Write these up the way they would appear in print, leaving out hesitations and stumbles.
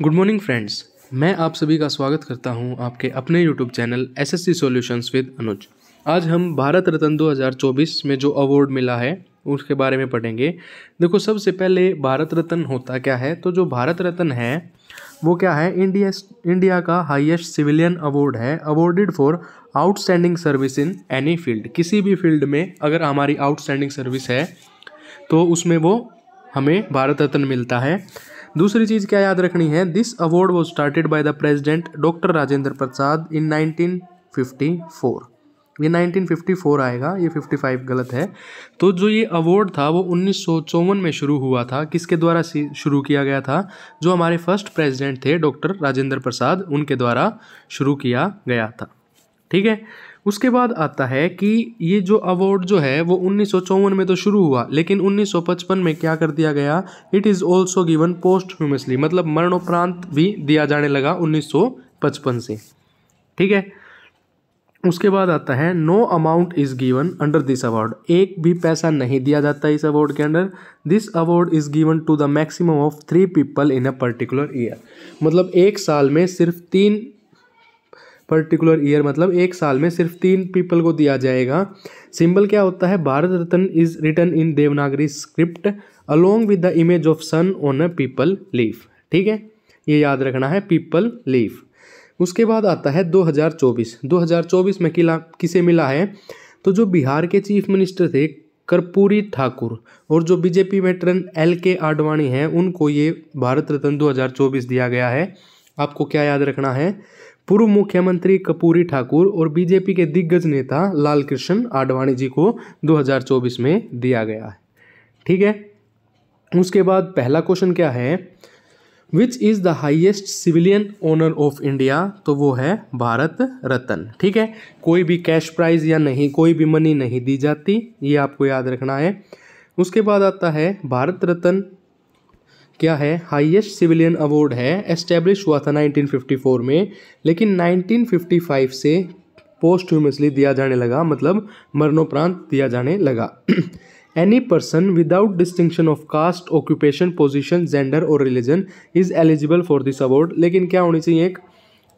Good morning friends. मैं आप सभी का स्वागत करता हूं आपके अपने YouTube channel SSC solutions with Anuj. आज हम भारत रत्न 2024 में जो अवार्ड मिला है उसके बारे में पढ़ेंगे। देखो, सबसे पहले भारत रत्न होता क्या है, तो जो भारत रत्न है वो क्या है, इंडिया का हाईएस्ट सिविलियन अवार्ड है, awarded for outstanding service in any field. किसी भी फील्ड में अगर हमारी आउटस्टैंडिंग सर्विस है तो उसमें वो हमें भारत रत्न मिलता है। दूसरी चीज़ क्या याद रखनी है, this award was started by the president doctor Rajendra Prasad in 1954। ये 1954 आएगा, ये 55 गलत है। तो जो ये अवार्ड था वो 1954 में शुरू हुआ था। किसके द्वारा शुरू किया गया था? जो हमारे फर्स्ट प्रेसिडेंट थे डॉक्टर राजेंद्र प्रसाद, उनके द्वारा शुरू किया गया था। ठीक है। उसके बाद आता है कि ये जो अवार्ड जो है वो 1954 में तो शुरू हुआ, लेकिन 1955 में क्या कर दिया गया, इट इज़ ऑल्सो गिवन पोस्टह्यूमसली, मतलब मरणोपरांत भी दिया जाने लगा 1955 से। ठीक है। उसके बाद आता है no amount is given under this award, एक भी पैसा नहीं दिया जाता इस अवार्ड के under. This award is given to the maximum of 3 people in a particular year, मतलब एक साल में सिर्फ 3 पर्टिकुलर ईयर, मतलब एक साल में सिर्फ 3 पीपल को दिया जाएगा। सिंबल क्या होता है, Bharat Ratna is written in Devanagari script along with the image of sun on a peepal leaf. ठीक है, ये याद रखना है, पीपल लीफ। उसके बाद आता है 2024 में किसे मिला है, तो जो बिहार के चीफ मिनिस्टर थे कर्पूरी ठाकुर और जो बीजेपी वेटरन LK आडवाणी हैं, उनको ये भारत रत्न 2024 दिया गया है। आपको क्या याद रखना है, पूर्व मुख्यमंत्री कर्पूरी ठाकुर और बीजेपी के दिग्गज नेता लाल कृष्ण आडवाणी जी को 2024 में दिया गया है। ठीक है। उसके बाद पहला क्वेश्चन क्या है, which is the highest civilian honour of India, तो वो है भारत रत्न। ठीक है, कोई भी कैश प्राइज या नहीं, कोई भी मनी नहीं दी जाती, ये आपको याद रखना है। उसके बाद आता है भारत रत्न क्या है, हाईएस्ट सिविलियन अवार्ड है, एस्टेब्लिश हुआ था 1954 में, लेकिन 1955 से पोस्टह्यूमसली दिया जाने लगा, मतलब मरणोपरांत दिया जाने लगा। Any person without distinction of caste, occupation, position, gender और religion is eligible for this award, लेकिन क्या होनी चाहिए, एक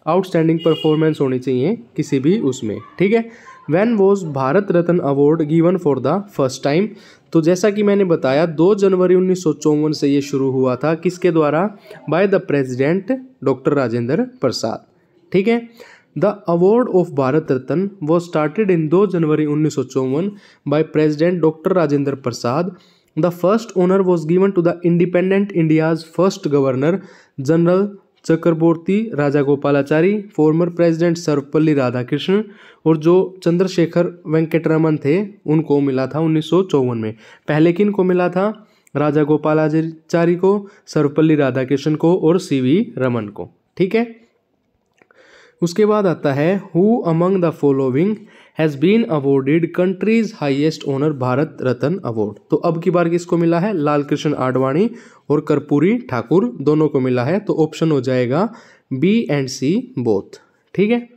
आउटस्टैंडिंग परफॉर्मेंस होनी चाहिए किसी भी उसमें। ठीक है। When was Bharat Ratna award given for the first time, तो जैसा कि मैंने बताया 2 जनवरी 1954 से ये शुरू हुआ था, किसके द्वारा, by the president doctor Rajendra Prasad. ठीक है। The award of Bharat Ratna was started in 2 January 1954 by president doctor Rajendra Prasad. The first honour was given to the independent India's first governor general Chakravarti Rajagopalachari, former president Sarvepalli Radhakrishnan, और जो चंद्रशेखर वेंकटरमन थे उनको मिला था 1954 में। पहले किन को मिला था, राजागोपालाचारी को, सर्वपल्ली राधाकृष्णन को और CV रमन को। ठीक है। उसके बाद आता है who among the following has been awarded countries highest honour Bharat Ratna award, तो अब की बार किसको मिला है, लाल कृष्ण आडवाणी और कर्पूरी ठाकुर, दोनों को मिला है। तो ऑप्शन हो जाएगा B and C बोथ। ठीक है।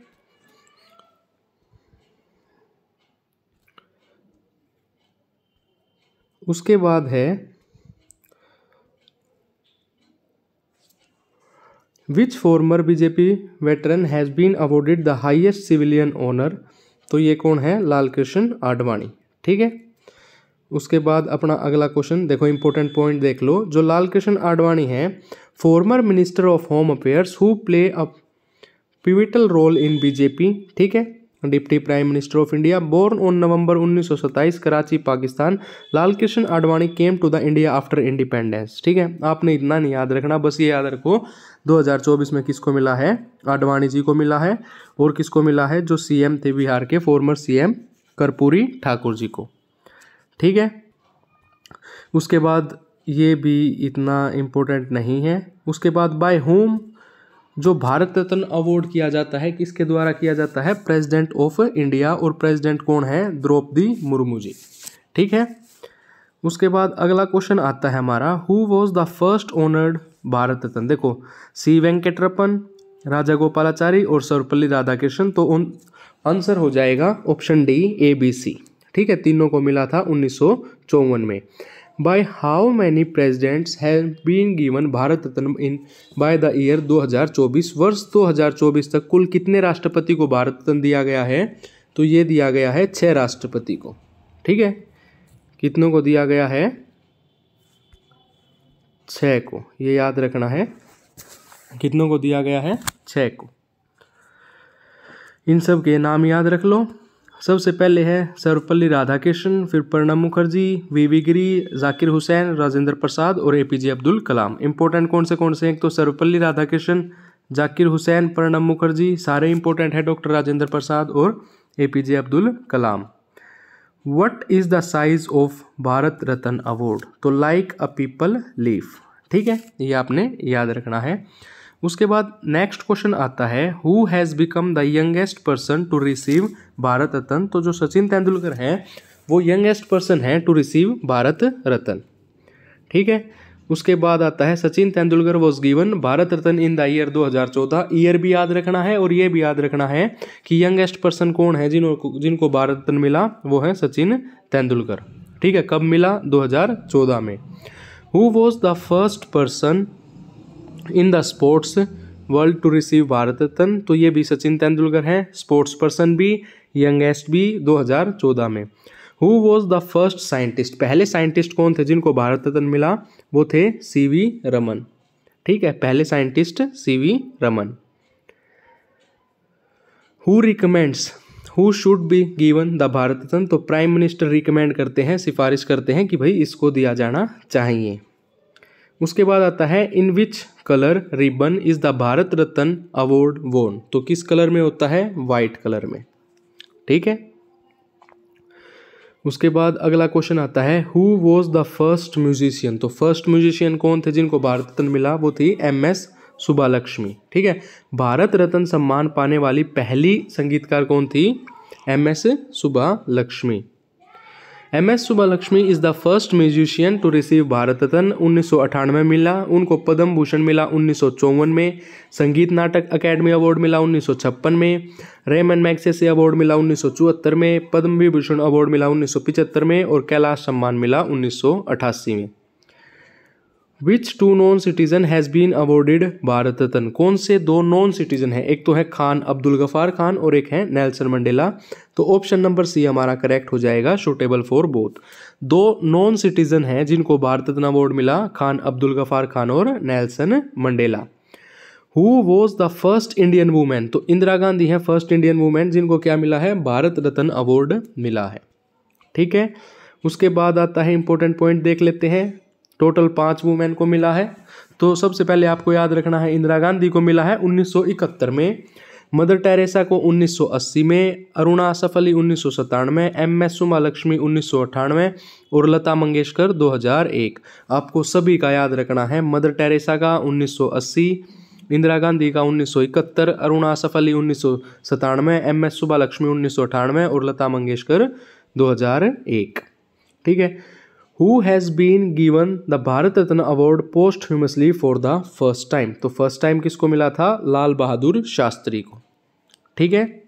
उसके बाद है which former BJP veteran has been awarded the highest civilian honour, तो ये कौन है, लाल कृष्ण आडवाणी। ठीक है। उसके बाद अपना अगला क्वेश्चन देखो, इंपॉर्टेंट पॉइंट देख लो, जो लाल कृष्ण आडवाणी है former minister of home affairs who play a pivotal role in BJP। ठीक है। Deputy prime minister of India, born on November 1927 Karachi Pakistan. Lal Krishna Advani came to the India after independence. ठीक है, आपने इतना नहीं याद रखना, बस ये याद रखो 2024 में किसको मिला है, आडवाणी जी को मिला है, और किसको मिला है, जो CM थे बिहार के, फॉर्मर CM कर्पूरी ठाकुर जी को। ठीक है। उसके बाद ये भी इतना इम्पोर्टेंट नहीं है। उसके बाद बाय होम जो भारत रत्न अवार्ड किया जाता है, किसके द्वारा किया जाता है, प्रेसिडेंट ऑफ इंडिया, और प्रेसिडेंट कौन है, द्रौपदी मुर्मू जी। ठीक है। उसके बाद अगला क्वेश्चन आता है हमारा, who was the first honoured Bharat Ratna. देखो, C वेंकटरमन, राजागोपालाचारी और सर्वपल्ली राधाकृष्णन, तो आंसर हो जाएगा ऑप्शन D ABC। ठीक है, तीनों को मिला था 1954 में। By how many presidents have been given Bharat Ratna in by the year 2024, वर्ष 2024 तक कुल कितने राष्ट्रपति को भारत रत्न दिया गया है? तो ये दिया गया है 6 राष्ट्रपति को। ठीक है, कितनों को दिया गया है? 6 को, ये याद रखना है। कितनों को दिया गया है? 6 को। इन सब के नाम याद रख लो। सबसे पहले है सर्वपल्ली राधाकृष्णन, फिर प्रणब मुखर्जी, वीवी गिरी, जाकिर हुसैन, राजेंद्र प्रसाद और एपीजे अब्दुल कलाम। इंपॉर्टेंट कौन से हैं? तो सर्वपल्ली राधाकृष्णन, जाकिर हुसैन, प्रणब मुखर्जी, सारे इंपॉर्टेंट है। डॉक्टर राजेंद्र प्रसाद और APJ Abdul Kalam. What is the size of Bharat Ratna award? तो लाइक अ पीपल लीफ। ठीक है, ये आपने याद रखना है। उसके बाद नेक्स्ट क्वेश्चन आता है, who has become the youngest person to receive Bharat Ratna? तो जो सचिन तेंदुलकर हैं वो यंगेस्ट पर्सन है टू रिसीव भारत रत्न। ठीक है, उसके बाद आता है Sachin Tendulkar was given Bharat Ratna in the year 2014। Year भी याद रखना है और ये भी याद रखना है कि यंगेस्ट पर्सन कौन है जिनको भारत रत्न मिला, वो है सचिन तेंदुलकर। ठीक है, कब मिला? 2014 में। Who was the first person in the sports world to receive Bharat Ratna? तो ये भी सचिन तेंदुलकर हैं, स्पोर्ट्स पर्सन भी, यंगेस्ट भी 2014 में। Who was the first scientist? पहले साइंटिस्ट कौन थे जिनको भारत रत्न मिला? वो थे सीवी रमन। ठीक है, पहले scientist CV Raman. Who recommends who should be given the Bharat Ratna? तो प्राइम मिनिस्टर रिकमेंड करते हैं, सिफारिश करते हैं कि भाई इसको दिया जाना चाहिए। उसके बाद आता है in which colour ribbon is the Bharat Ratna award worn? तो किस कलर में होता है? वाइट कलर में। ठीक है, उसके बाद अगला क्वेश्चन आता है, who was the first musician? तो फर्स्ट म्यूजिशियन कौन थे जिनको भारत रत्न मिला? वो थी MS सुब्बालक्ष्मी। ठीक है, भारत रत्न सम्मान पाने वाली पहली संगीतकार कौन थी? MS Subbulakshmi. MS Subbulakshmi is the first musician to receive Bharat Ratna. 1998 में मिला। उनको पद्म भूषण मिला 1954 में। संगीत नाटक अकेडमी अवार्ड मिला 1956 में। रेमन मैग्सेसे अवार्ड मिला 1974 में। पद्म विभूषण अवार्ड मिला 1975 में और कैलाश सम्मान मिला 1988 में। Which two non citizen has been awarded Bharat Ratna? कौन से 2 नॉन सिटीजन हैं? एक तो है खान अब्दुल गफार खान और एक है नेल्सन मंडेला। तो ऑप्शन नंबर सी हमारा करेक्ट हो जाएगा, suitable for both. 2 non citizen हैं जिनको भारत रत्न अवार्ड मिला, खान अब्दुल गफार खान और Nelson Mandela. Who was the first Indian women? तो इंदिरा गांधी है फर्स्ट इंडियन वुमेन जिनको क्या मिला है? भारत रत्न अवार्ड मिला है। ठीक है, उसके बाद आता है इंपॉर्टेंट पॉइंट देख लेते हैं। टोटल 5 वुमेन को मिला है। तो सबसे पहले आपको याद रखना है, इंदिरा गांधी को मिला है 1971 में, मदर टेरेसा को 1980 में, अरुणा असफ अली 1997 में, MS सुब्बालक्ष्मी 1998 और लता मंगेशकर 2001। आपको सभी का याद रखना है, मदर टेरेसा का 1980, इंदिरा गांधी का 1971, अरुणा असफ अली 1997, MS सुब्बालक्ष्मी 1998 और लता मंगेशकर 2001। ठीक है, who has been given the Bharat Ratna award posthumously for the first time? तो फर्स्ट टाइम किसको मिला था? लाल बहादुर शास्त्री को। ठीक है,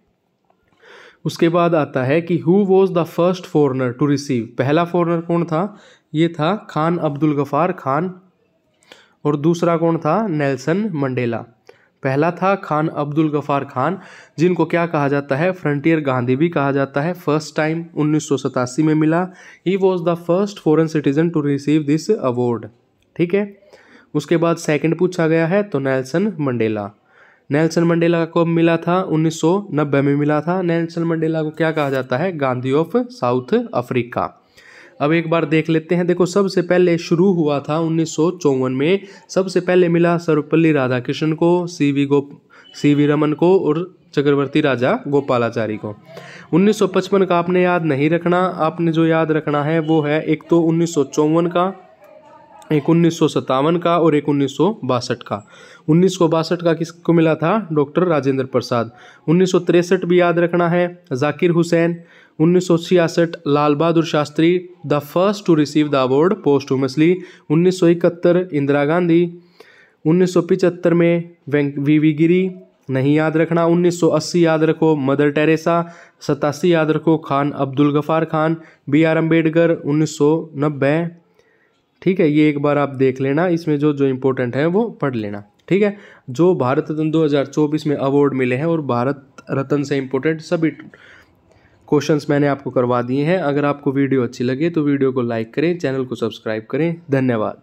उसके बाद आता है कि who was the first foreigner to receive? पहला फॉरेनर कौन था? ये था खान अब्दुल गफार खान और दूसरा कौन था? Nelson Mandela. पहला था खान अब्दुल गफार खान जिनको क्या कहा जाता है? फ्रंटियर गांधी भी कहा जाता है। फर्स्ट टाइम 1987 में मिला। He was the first foreign citizen to receive this award. ठीक है, उसके बाद सेकंड पूछा गया है तो नेल्सन मंडेला। नेल्सन मंडेला को कब मिला था? 1990 में मिला था। नेल्सन मंडेला को क्या कहा जाता है? Gandhi of south Africa. अब एक बार देख लेते हैं। देखो, सबसे पहले शुरू हुआ था 1954 में। सबसे पहले मिला सर्वपल्ली राधाकृष्णन को, सीवी रमन को और चक्रवर्ती राजा गोपालाचारी को। 1955 का आपने याद नहीं रखना। आपने जो याद रखना है वो है एक तो 1954 का, एक 1957 का और एक 1962 का। 1962 का किसको मिला था? डॉक्टर राजेंद्र प्रसाद। 1963 भी याद रखना है, Zakir Hussain. 1966 Lal Bahadur Shastri, the first to receive the award posthumously. 1971 Indira Gandhi. 1975 में वीवी गिरी, नहीं याद रखना। 1980 याद रखो मदर टेरेसा। 87 याद रखो खान अब्दुल गफार खान। BR अम्बेडकर 1990। ठीक है, ये एक बार आप देख लेना, इसमें जो जो इम्पोर्टेंट है वो पढ़ लेना। ठीक है, जो भारत रत्न 2024 में अवार्ड मिले हैं और भारत रत्न से इम्पोर्टेंट सभी क्वेश्चंस मैंने आपको करवा दिए हैं। अगर आपको वीडियो अच्छी लगे तो वीडियो को लाइक करें, चैनल को सब्सक्राइब करें। धन्यवाद।